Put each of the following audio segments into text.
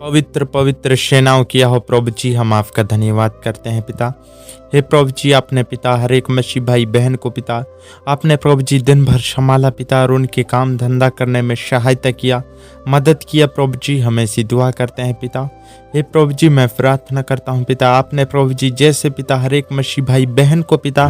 पवित्र पवित्र सेनाओं की हो प्रभु जी, हम आपका धन्यवाद करते हैं पिता। हे प्रभु जी, आपने पिता हर एक मसीह भाई बहन को पिता आपने प्रभु जी दिन भर संभाला पिता, और उनके काम धंधा करने में सहायता किया, मदद किया प्रभु जी। हम ऐसी दुआ करते हैं पिता। हे प्रभु जी, मैं प्रार्थना करता हूँ पिता, आपने प्रभु जी जैसे पिता हर एक मसीह भाई बहन को पिता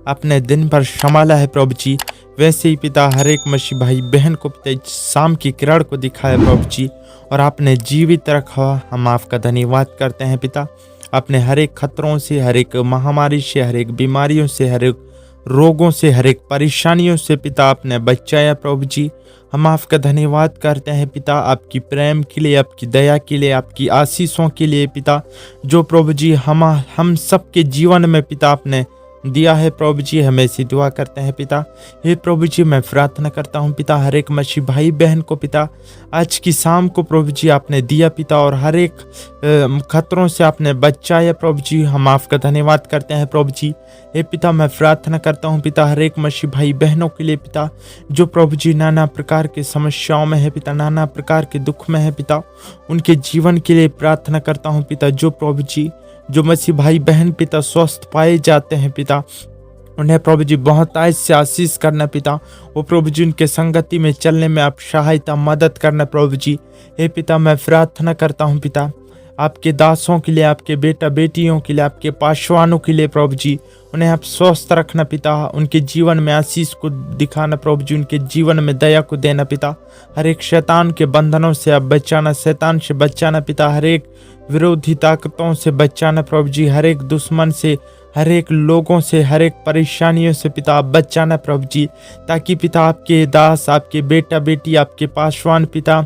आपने दिन भर संभाला है प्रभु जी, वैसे ही पिता हर एक मसीह भाई बहन को पिता शाम की किरण को दिखाया प्रभु जी, और आपने जीवित रखा। हम आपका धन्यवाद करते हैं पिता। आपने हर एक खतरों से, हर एक महामारी से, हर एक बीमारियों से, हर एक रोगों से, हर एक परेशानियों से पिता आपने बचाया प्रभु जी। हम आपका धन्यवाद करते हैं पिता, आपकी प्रेम के लिए, आपकी दया के लिए, आपकी आशीषों के लिए पिता, जो प्रभु जी हम सबके जीवन में पिता आपने दिया है प्रभु जी। हम ऐसी दुआ करते हैं पिता। हे प्रभु जी, मैं प्रार्थना करता हूँ पिता हर एक मसीह भाई बहन को पिता आज की शाम को प्रभु जी आपने दिया पिता, और हर एक खतरों से आपने बचाया प्रभु जी। हम आपका धन्यवाद करते हैं प्रभु जी। हे पिता, मैं प्रार्थना करता हूँ पिता हर एक मसीह भाई बहनों के लिए पिता, जो प्रभु जी नाना प्रकार की समस्याओं में है पिता, नाना प्रकार के दुख में है पिता, उनके जीवन के लिए प्रार्थना करता हूँ पिता। जो प्रभु जी जो मसीह भाई बहन पिता स्वस्थ पाए जाते हैं पिता, उन्हें प्रभु जी बहुत आज से आशीष करना पिता, वो प्रभु जी उनके संगति में चलने में आप सहायता मदद करना प्रभु जी। हे पिता, मैं प्रार्थना करता हूँ पिता आपके दासों के लिए, आपके बेटा बेटियों के लिए, आपके पाशवानों के लिए प्रभु जी, उन्हें आप स्वस्थ रखना पिता, उनके जीवन में आशीष को दिखाना प्रभु जी, उनके जीवन में दया को देना पिता। हर एक शैतान के बंधनों से आप बचाना, शैतान से बचाना पिता, हर एक विरोधी ताकतों से बचाना प्रभु जी, हर एक दुश्मन से, हर एक लोगों से, हर एक परेशानियों से पिता आप बचाना प्रभु जी, ताकि पिता आपके दास, आपके बेटा बेटी, आपके पासवान पिता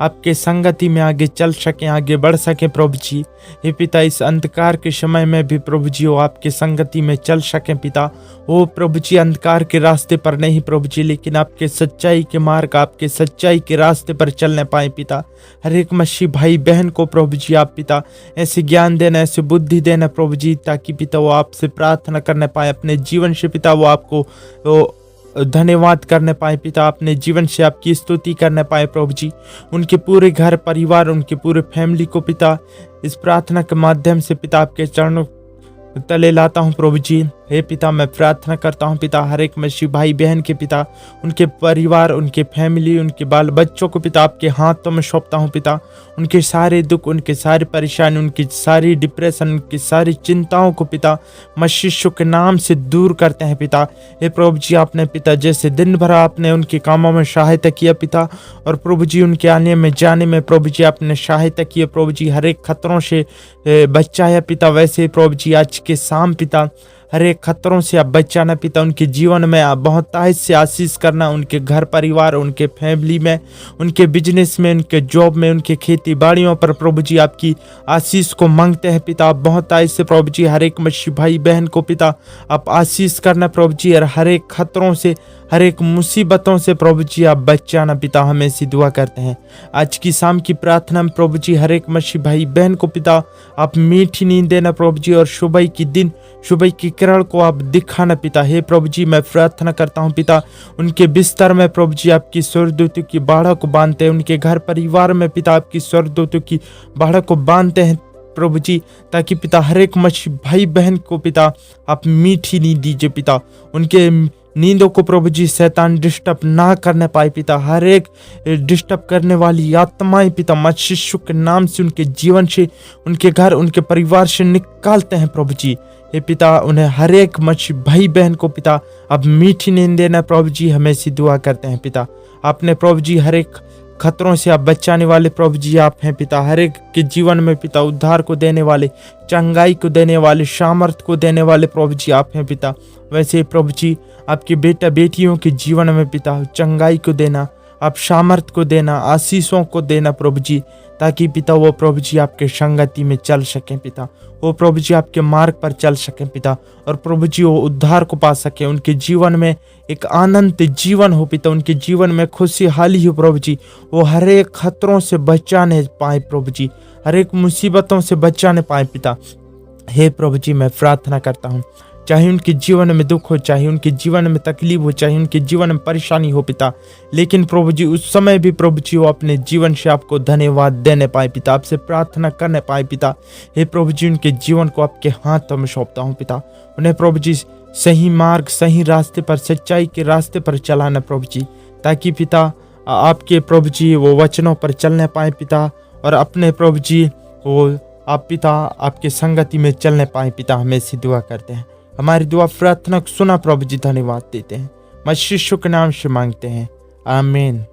आपके संगति में आगे चल सकें, आगे बढ़ सकें प्रभु जी। हे पिता, इस अंधकार के समय में भी प्रभु जी वो आपके संगति में चल सकें पिता। वो प्रभु जी अंधकार के रास्ते पर नहीं प्रभु जी, लेकिन आपके सच्चाई के मार्ग, आपके सच्चाई के रास्ते पर चलने पाए पिता। हर एक मसीह भाई बहन को प्रभु जी आप पिता ऐसे ज्ञान देना, ऐसे बुद्धि देना प्रभु जी, ताकि पिता वो आपसे प्रार्थना करने पाए, अपने जीवन से पिता वो आपको धन्यवाद करने पाए पिता, अपने जीवन से आपकी स्तुति करने पाए प्रभु जी। उनके पूरे घर परिवार, उनके पूरे फैमिली को पिता इस प्रार्थना के माध्यम से पिता आपके चरणों तले लाता हूँ प्रभु जी। हे पिता, मैं प्रार्थना करता हूँ पिता हर एक मसीह भाई बहन के पिता, उनके परिवार, उनके फैमिली, उनके बाल बच्चों को पिता आपके हाथों में सौंपता हूँ पिता। उनके सारे दुख, उनके सारी परेशानी, उनकी सारी डिप्रेशन, उनकी सारी चिंताओं को पिता मसीह के नाम से दूर करते हैं पिता। हे प्रभु जी, आपने पिता जैसे दिन भर आपने उनके कामों में सहायता किया पिता, और प्रभु जी उनके आने में जाने में प्रभु जी आपने सहायता किया प्रभु जी, हर एक खतरों से बचाया पिता, वैसे प्रभु जी आज के शाम पिता हर एक खतरों से आप बचाना पिता, उनके जीवन में आप बहुत ताज से आशीष करना, उनके घर परिवार, उनके फैमिली में, उनके बिजनेस में, उनके जॉब में, उनके खेती बाड़ियों पर प्रभु जी आपकी आशीष को मांगते हैं पिता। आप बहुत ताज से प्रभु जी हर एक मसीह भाई बहन को पिता आप आशीष करना प्रभु जी, और हर एक खतरों से, हर एक मुसीबतों से प्रभु जी आप बचाना पिता। हम ऐसी दुआ करते हैं आज की शाम की प्रार्थना में प्रभु जी हर एक मसीह भाई बहन को पिता आप मीठी नींद देना प्रभु जी, और सुबह की दिन, सुबह की किरण को आप दिखाना पिता। हे प्रभु जी, मैं प्रार्थना करता हूँ पिता उनके बिस्तर में प्रभु जी आपकी स्वर्गदूतों की बाड़ा को बांधते हैं, उनके घर परिवार में पिता आपकी स्वर्गदूतों की बाड़ा को बांधते हैं प्रभु जी, ताकि पिता हर एक मसीह भाई बहन को पिता आप मीठी नींद दीजिए पिता। उनके नींदों को प्रभु जी शैतान डिस्टर्ब ना करने पाए पिता, हर एक डिस्टर्ब करने वाली आत्माएं पिता मसीह के नाम से उनके जीवन से, उनके घर, उनके परिवार से निकालते हैं प्रभु जी। हे पिता, उन्हें हर एक मसीह भाई बहन को पिता अब मीठी नींद देना प्रभु जी, हमें ऐसी दुआ करते हैं पिता। आपने प्रभु जी हर एक खतरों से आप बचाने वाले प्रभु जी आप हैं पिता, हर एक के जीवन में पिता उद्धार को देने वाले, चंगाई को देने वाले, सामर्थ को देने वाले प्रभु जी आप हैं पिता। वैसे प्रभु जी आपके बेटा बेटियों के जीवन में पिता चंगाई को देना, आप सामर्थ को देना, आशीषों को देना प्रभु जी, ताकि पिता वो प्रभु जी आपके संगति में चल सकें पिता, वो प्रभु जी आपके मार्ग पर चल सकें पिता, और प्रभु जी वो उद्धार को पा सके, उनके जीवन में एक आनंद जीवन हो पिता, उनके जीवन में खुशहाली हो प्रभु जी, वो हर एक खतरों से बचाने पाए प्रभु जी, हर एक मुसीबतों से बचाने पाए पिता। हे प्रभु जी, मैं प्रार्थना करता हूँ चाहे उनके जीवन में दुख हो, चाहे उनके जीवन में तकलीफ हो, चाहे उनके जीवन में परेशानी हो पिता, लेकिन प्रभु जी उस समय भी प्रभु जी वो अपने जीवन से आपको धन्यवाद देने पाए पिता, आपसे प्रार्थना करने पाए पिता। हे प्रभु जी उनके जीवन को आपके हाथों में सौंपता हूँ पिता, उन्हें प्रभु जी सही मार्ग, सही रास्ते पर, सच्चाई के रास्ते पर चलाना प्रभु जी, ताकि पिता आपके प्रभु जी वो वचनों पर चलने पाए पिता, और अपने प्रभु जी वो आप पिता आपके संगति में चलने पाए पिता। हमें ऐसी दुआ करते हैं, हमारी दुआ प्रार्थना सुना प्रभु जी, धन्यवाद देते हैं, मसीह यीशु के नाम से मांगते हैं, आमीन।